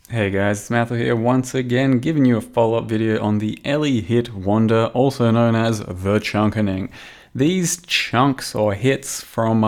Hey guys, it's Matthew here once again, giving you a follow-up video on the Ellie hit wonder, also known as the Chunkening. These chunks or hits from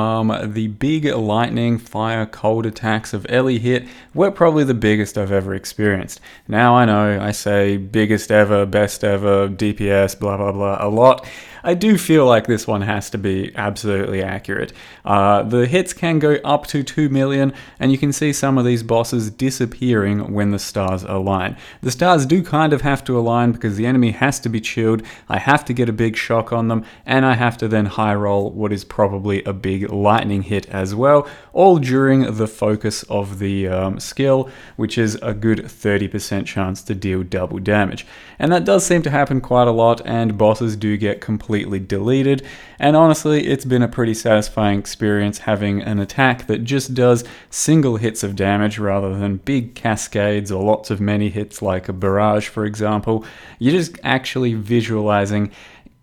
the big lightning, fire, cold attacks of Ellie hit were probably the biggest I've ever experienced. Now I know I say biggest ever, best ever, DPS, blah blah blah a lot. I do feel like this one has to be absolutely accurate. The hits can go up to 2 million, and you can see some of these bosses disappearing when the stars align. The stars do kind of have to align because the enemy has to be chilled, I have to get a big shock on them, and I have to then high roll what is probably a big lightning hit as well, all during the focus of the skill, which is a good 30% chance to deal double damage. And that does seem to happen quite a lot, and bosses do get completely deleted, and honestly it's been a pretty satisfying experience having an attack that just does single hits of damage rather than big cascades or lots of many hits like a barrage, for example. You're just actually visualizing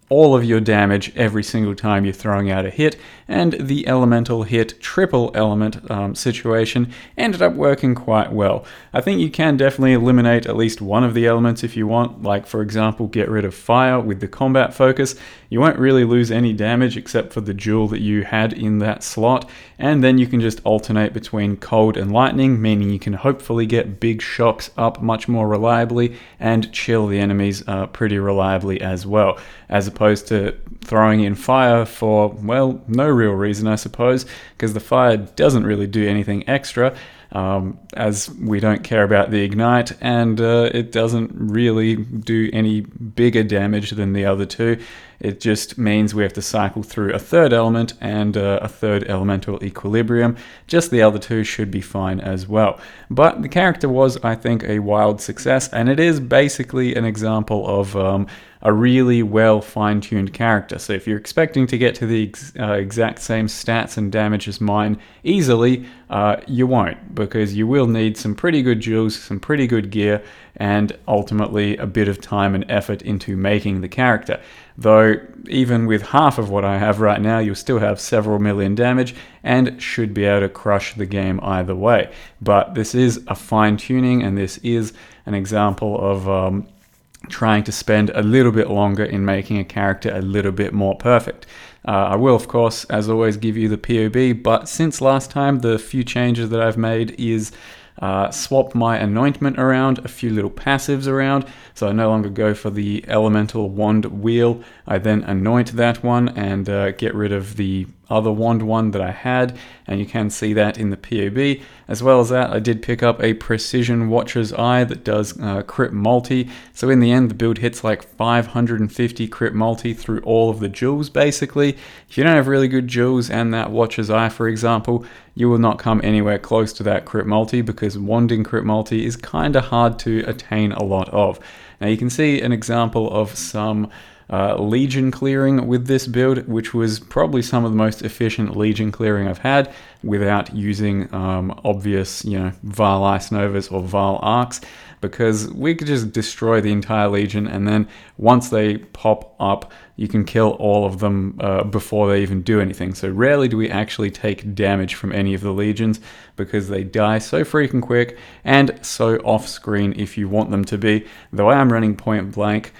all of your damage every single time you're throwing out a hit, and the elemental hit triple element situation ended up working quite well. I think you can definitely eliminate at least one of the elements if you want, like for example get rid of fire with the combat focus. You won't really lose any damage except for the jewel that you had in that slot, and then you can just alternate between cold and lightning, meaning you can hopefully get big shocks up much more reliably and chill the enemies pretty reliably as well, as opposed to throwing in fire for, well, no real reason, I suppose, because the fire doesn't really do anything extra, as we don't care about the ignite, and it doesn't really do any bigger damage than the other two. It just means we have to cycle through a third element and a third elemental equilibrium. Just the other two should be fine as well. But the character was, I think, a wild success, and it is basically an example of a really well fine-tuned character. So if you're expecting to get to the exact same stats and damage as mine easily, you won't, because you will need some pretty good jewels, some pretty good gear, and ultimately a bit of time and effort into making the character. Though even with half of what I have right now, you'll still have several million damage and should be able to crush the game either way. But this is a fine-tuning, and this is an example of trying to spend a little bit longer in making a character a little bit more perfect. I will, of course, as always, give you the POB, but since last time, the few changes that I've made is swap my anointment around, a few little passives around, so I no longer go for the elemental wand wheel. I then anoint that one and get rid of the other wand one that I had, and you can see that in the POB. As well as that, I did pick up a precision watcher's eye that does crit multi, so in the end the build hits like 550 crit multi through all of the jewels basically. If you don't have really good jewels and that watcher's eye, for example, you will not come anywhere close to that crit multi, because wanding crit multi is kinda hard to attain a lot of. Now you can see an example of some Legion clearing with this build, which was probably some of the most efficient Legion clearing I've had without using obvious, Vile Ice Novas or Vile Arcs, because we could just destroy the entire Legion, and then once they pop up, you can kill all of them before they even do anything. So rarely do we actually take damage from any of the Legions, because they die so freaking quick and so off-screen if you want them to be, though I am running point blank,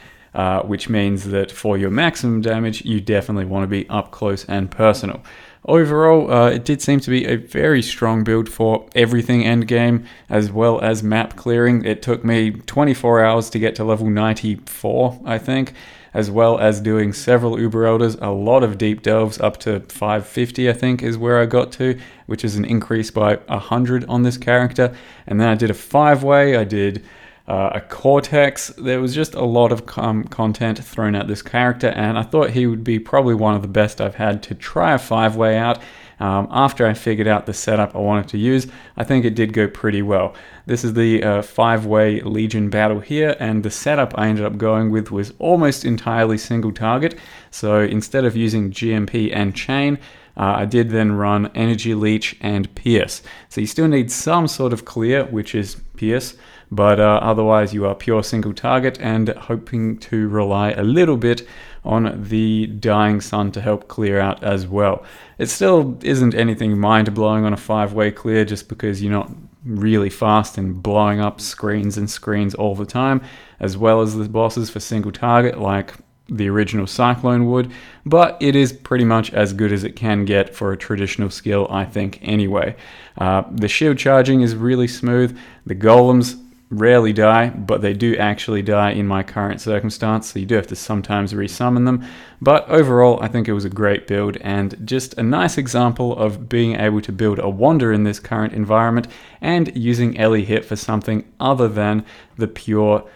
which means that for your maximum damage, you definitely want to be up close and personal. Overall, it did seem to be a very strong build for everything endgame, as well as map clearing. It took me 24 hours to get to level 94, I think, as well as doing several Uber Elders, a lot of deep delves, up to 550, I think, is where I got to, which is an increase by 100 on this character. And then I did a 5-way, I did a Cortex. There was just a lot of content thrown at this character, and I thought he would be probably one of the best I've had to try a 5-way out. After I figured out the setup I wanted to use, I think it did go pretty well. This is the 5-way Legion battle here, and the setup I ended up going with was almost entirely single target. So instead of using GMP and chain, I did then run Energy Leech and Pierce. So you still need some sort of clear, which is Pierce, but otherwise you are pure single target and hoping to rely a little bit on the Dying Sun to help clear out as well. It still isn't anything mind-blowing on a 5-way clear, just because you're not really fast and blowing up screens and screens all the time, as well as the bosses for single target like the original Cyclone would, but it is pretty much as good as it can get for a traditional skill, I think, anyway. The shield charging is really smooth. The golems rarely die, but they do actually die in my current circumstance, so you do have to sometimes resummon them. But overall, I think it was a great build and just a nice example of being able to build a Wander in this current environment and using Ellie Hit for something other than the pure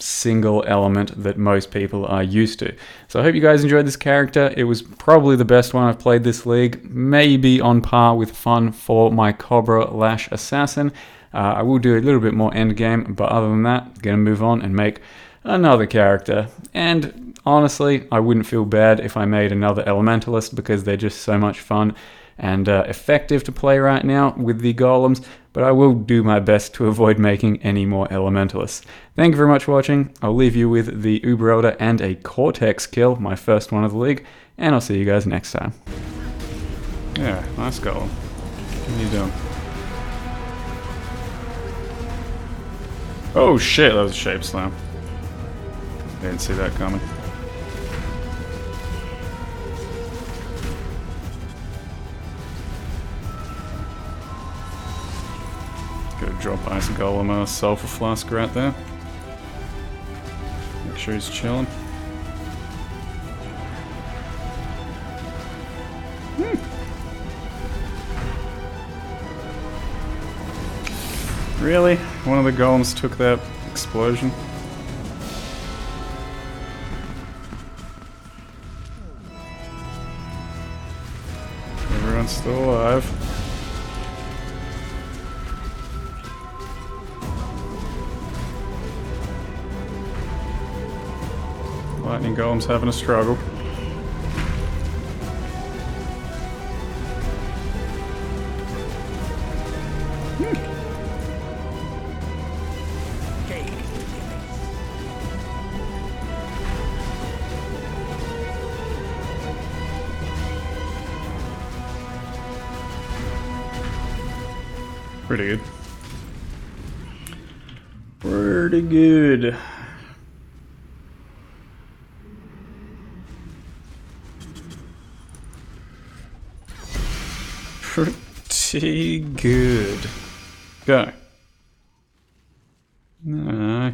single element that most people are used to. So I hope you guys enjoyed this character. It was probably the best one I've played this league, maybe on par with fun for my Cobra Lash Assassin. I will do a little bit more endgame, but other than that, gonna move on and make another character. And honestly, I wouldn't feel bad if I made another Elementalist because they're just so much fun and effective to play right now with the golems, but I will do my best to avoid making any more Elementalists. Thank you very much for watching. I'll leave you with the Uber Elder and a Cortex kill, my first one of the league, and I'll see you guys next time. Yeah, nice golem. What are you doing? Oh shit, that was a shape slam. Didn't see that coming. Go drop Ice Golem Sulfur Flask right there. Make sure he's chilling. Really? One of the golems took that explosion? Everyone's still alive. Lightning Golem's having a struggle. Pretty good. Pretty good. Pretty good. Go. No.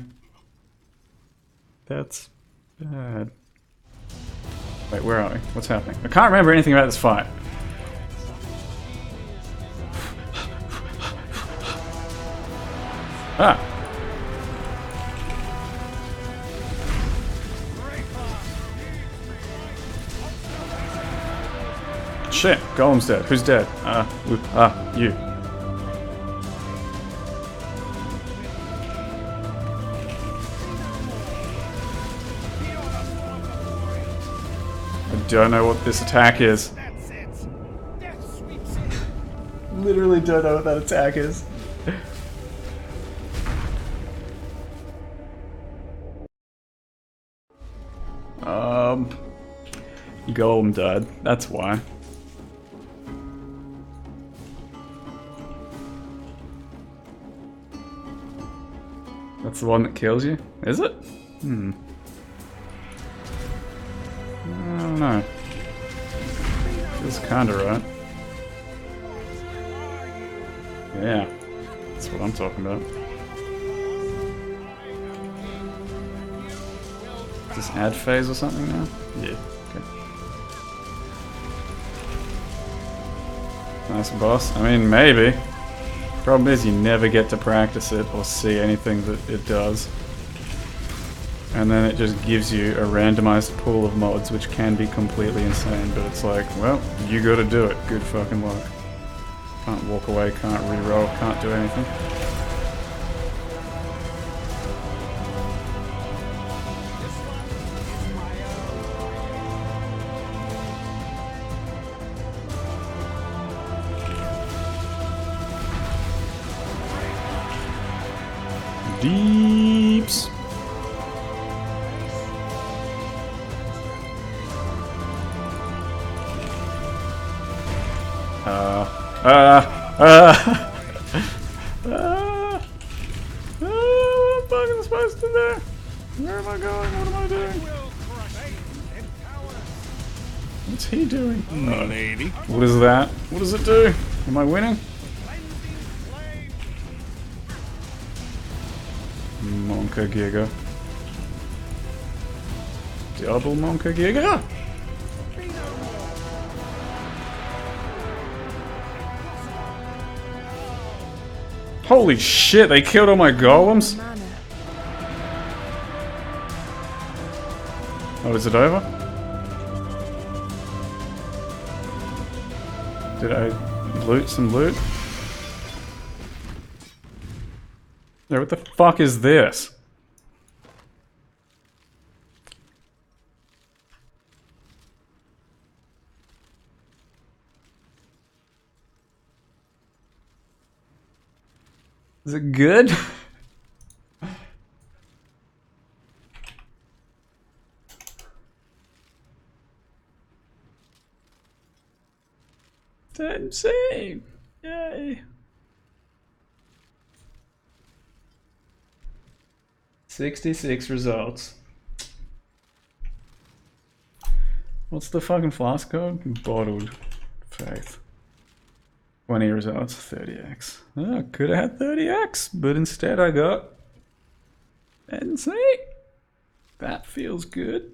That's bad. Wait, where are we? What's happening? I can't remember anything about this fight. Ah! Shit, Golem's dead. Who's dead? You. I don't know what this attack is. Literally don't know what that attack is. Golem died. That's why. That's the one that kills you? Is it? I don't know. Feels kinda right. Yeah. That's what I'm talking about. Is this ad phase or something now? Yeah. Nice boss. I mean, maybe. Problem is you never get to practice it or see anything that it does. And then it just gives you a randomized pool of mods, which can be completely insane, but it's like, well, you gotta do it. Good fucking luck. Can't walk away, can't reroll, can't do anything. Deeps. supposed to do? Where am I going? What am I doing? What's he doing? Lady. What is that? What does it do? Am I winning? Monka Giga. Double Monka Giga! Holy shit, they killed all my golems? Oh, is it over? Did I loot some loot? Yeah, what the fuck is this? Is it good? Insane! Yay! 66 results. What's the fucking flask code? Bottled faith. 20 results, 30x. Oh, could have had 30x, but instead I got insane. That feels good.